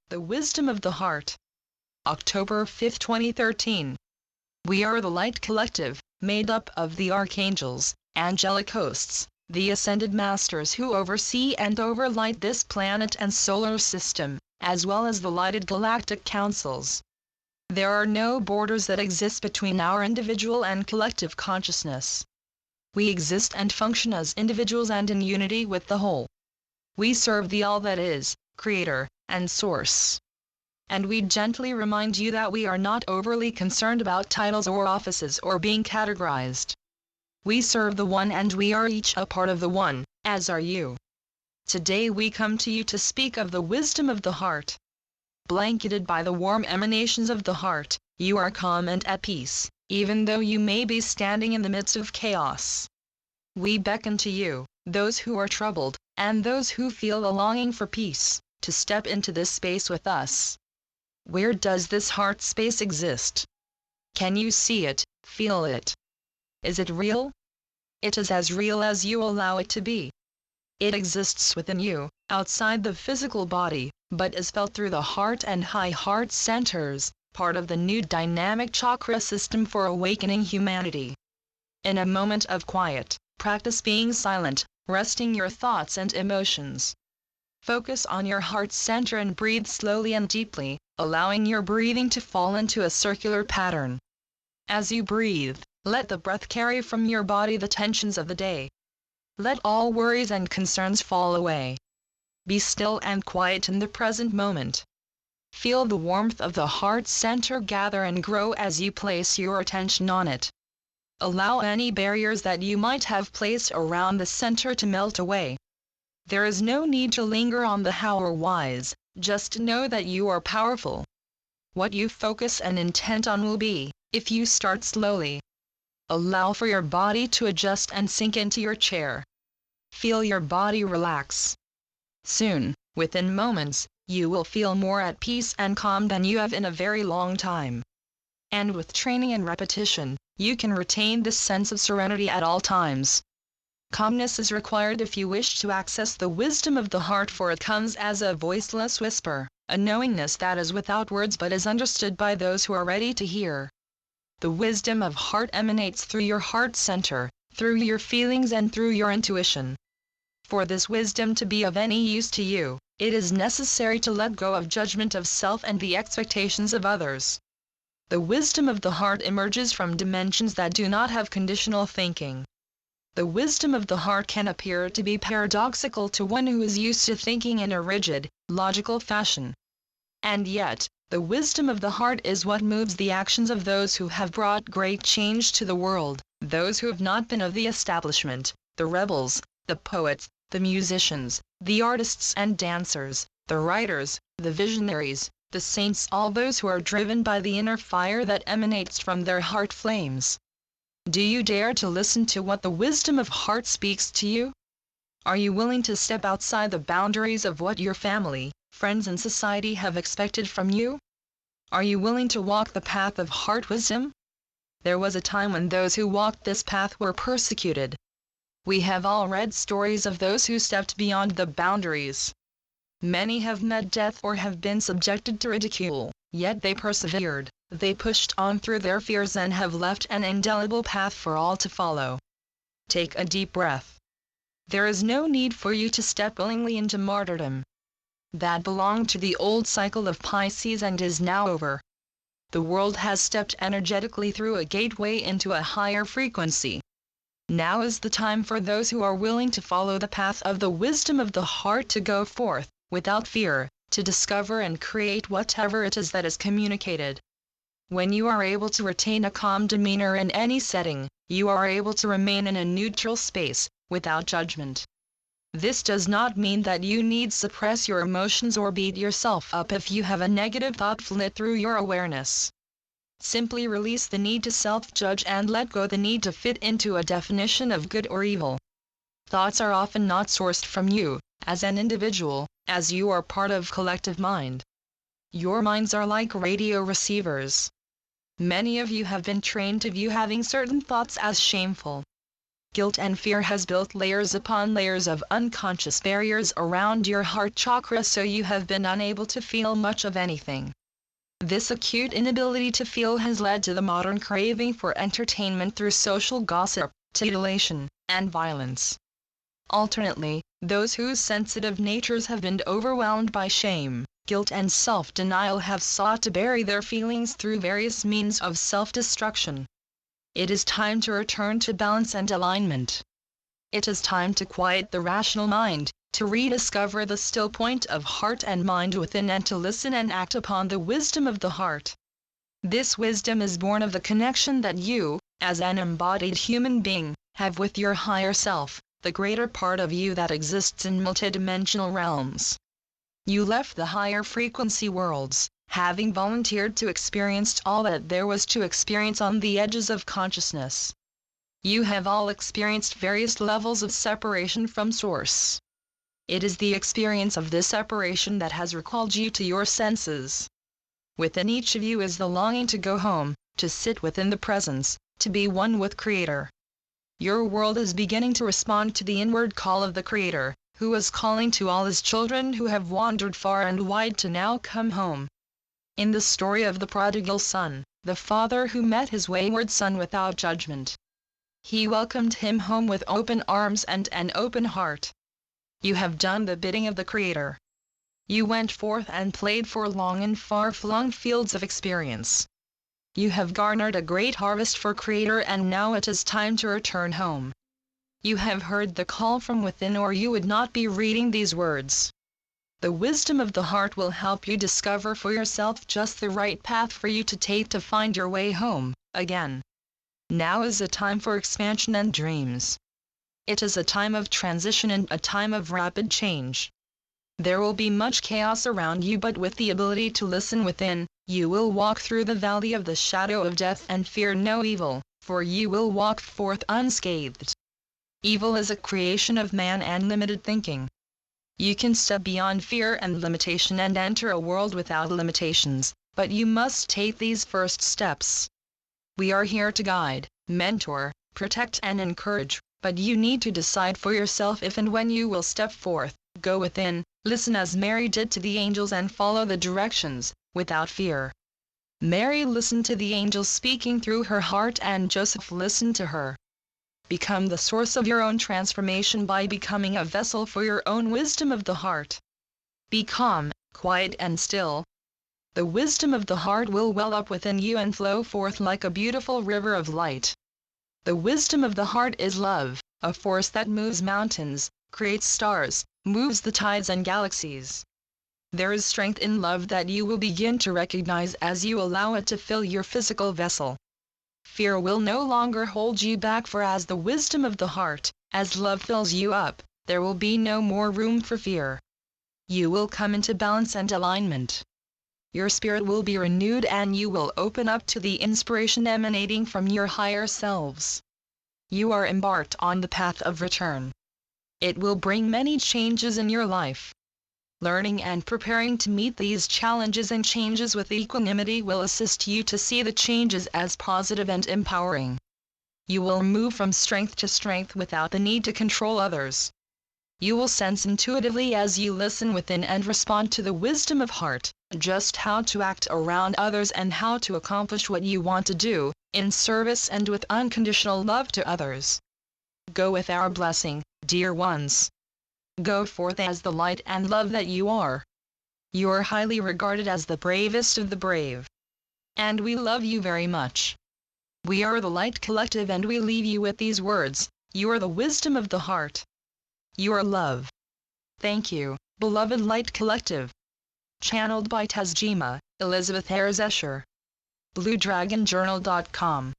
The Wisdom of the Heart. October 5, 2013. We are the Light Collective, made up of the archangels, angelic hosts, the ascended masters who oversee and overlight this planet and solar system, as well as the lighted galactic councils. There are no borders that exist between our individual and collective consciousness. We exist and function as individuals and in unity with the whole. We serve the All that is, Creator, and Source. And we gently remind you that we are not overly concerned about titles or offices or being categorized. We serve the One and we are each a part of the One, as are you. Today we come to you to speak of the wisdom of the heart. Blanketed by the warm emanations of the heart, you are calm and at peace, even though you may be standing in the midst of chaos. We beckon to you, those who are troubled, and those who feel a longing for peace, to step into this space with us. Where does this heart space exist? Can you see it, feel it? Is it real? It is as real as you allow it to be. It exists within you, outside the physical body, but is felt through the heart and high heart centers, part of the new dynamic chakra system for awakening humanity. In a moment of quiet, practice being silent, resting your thoughts and emotions. Focus on your heart center and breathe slowly and deeply, allowing your breathing to fall into a circular pattern. As you breathe, let the breath carry from your body the tensions of the day. Let all worries and concerns fall away. Be still and quiet in the present moment. Feel the warmth of the heart center gather and grow as you place your attention on it. Allow any barriers that you might have placed around the center to melt away. There is no need to linger on the how or whys, just know that you are powerful. What you focus and intent on will be, if you start slowly. Allow for your body to adjust and sink into your chair. Feel your body relax. Soon, within moments, you will feel more at peace and calm than you have in a very long time. And with training and repetition, you can retain this sense of serenity at all times. Calmness is required if you wish to access the wisdom of the heart, for it comes as a voiceless whisper, a knowingness that is without words but is understood by those who are ready to hear. The wisdom of heart emanates through your heart center, through your feelings and through your intuition. For this wisdom to be of any use to you, it is necessary to let go of judgment of self and the expectations of others. The wisdom of the heart emerges from dimensions that do not have conditional thinking. The wisdom of the heart can appear to be paradoxical to one who is used to thinking in a rigid, logical fashion. And yet, the wisdom of the heart is what moves the actions of those who have brought great change to the world, those who have not been of the establishment, the rebels, the poets, the musicians, the artists and dancers, the writers, the visionaries, the saints, all those who are driven by the inner fire that emanates from their heart flames. Do you dare to listen to what the wisdom of heart speaks to you? Are you willing to step outside the boundaries of what your family, friends and society have expected from you? Are you willing to walk the path of heart wisdom? There was a time when those who walked this path were persecuted. We have all read stories of those who stepped beyond the boundaries. Many have met death or have been subjected to ridicule, yet they persevered, they pushed on through their fears and have left an indelible path for all to follow. Take a deep breath. There is no need for you to step willingly into martyrdom. That belonged to the old cycle of Pisces and is now over. The world has stepped energetically through a gateway into a higher frequency. Now is the time for those who are willing to follow the path of the wisdom of the heart to go forth, without fear, to discover and create whatever it is that is communicated. When you are able to retain a calm demeanor in any setting, you are able to remain in a neutral space, without judgment. This does not mean that you need suppress your emotions or beat yourself up if you have a negative thought flit through your awareness. Simply release the need to self-judge and let go the need to fit into a definition of good or evil. Thoughts are often not sourced from you, as an individual, as you are part of collective mind. Your minds are like radio receivers. Many of you have been trained to view having certain thoughts as shameful. Guilt and fear has built layers upon layers of unconscious barriers around your heart chakra, so you have been unable to feel much of anything. This acute inability to feel has led to the modern craving for entertainment through social gossip, titillation, and violence. Alternately, those whose sensitive natures have been overwhelmed by shame, guilt and self-denial have sought to bury their feelings through various means of self-destruction. It is time to return to balance and alignment. It is time to quiet the rational mind, to rediscover the still point of heart and mind within, and to listen and act upon the wisdom of the heart. This wisdom is born of the connection that you, as an embodied human being, have with your higher self, the greater part of you that exists in multidimensional realms. You left the higher frequency worlds, having volunteered to experience all that there was to experience on the edges of consciousness. You have all experienced various levels of separation from Source. It is the experience of this separation that has recalled you to your senses. Within each of you is the longing to go home, to sit within the presence, to be one with Creator. Your world is beginning to respond to the inward call of the Creator, who is calling to all His children who have wandered far and wide to now come home. In the story of the prodigal son, the father who met his wayward son without judgment, he welcomed him home with open arms and an open heart. You have done the bidding of the Creator. You went forth and played for long in far-flung fields of experience. You have garnered a great harvest for Creator, and now it is time to return home. You have heard the call from within, or you would not be reading these words. The wisdom of the heart will help you discover for yourself just the right path for you to take to find your way home, again. Now is a time for expansion and dreams. It is a time of transition and a time of rapid change. There will be much chaos around you, but with the ability to listen within, you will walk through the valley of the shadow of death and fear no evil, for you will walk forth unscathed. Evil is a creation of man and limited thinking. You can step beyond fear and limitation and enter a world without limitations, but you must take these first steps. We are here to guide, mentor, protect and encourage, but you need to decide for yourself if and when you will step forth, go within, listen as Mary did to the angels and follow the directions, without fear. Mary listened to the angels speaking through her heart, and Joseph listened to her. Become the source of your own transformation by becoming a vessel for your own wisdom of the heart. Be calm, quiet and still. The wisdom of the heart will well up within you and flow forth like a beautiful river of light. The wisdom of the heart is love, a force that moves mountains, creates stars, moves the tides and galaxies. There is strength in love that you will begin to recognize as you allow it to fill your physical vessel. Fear will no longer hold you back, for as the wisdom of the heart, as love fills you up, there will be no more room for fear. You will come into balance and alignment. Your spirit will be renewed and you will open up to the inspiration emanating from your higher selves. You are embarked on the path of return. It will bring many changes in your life. Learning and preparing to meet these challenges and changes with equanimity will assist you to see the changes as positive and empowering. You will move from strength to strength without the need to control others. You will sense intuitively as you listen within and respond to the wisdom of heart, just how to act around others and how to accomplish what you want to do, in service and with unconditional love to others. Go with our blessing, dear ones. Go forth as the light and love that you are. You are highly regarded as the bravest of the brave. And we love you very much. We are the Light Collective, and we leave you with these words: you are the wisdom of the heart. You are love. Thank you, beloved Light Collective. Channeled by Tezjima, Elizabeth Ayres Escher. BlueDragonJournal.com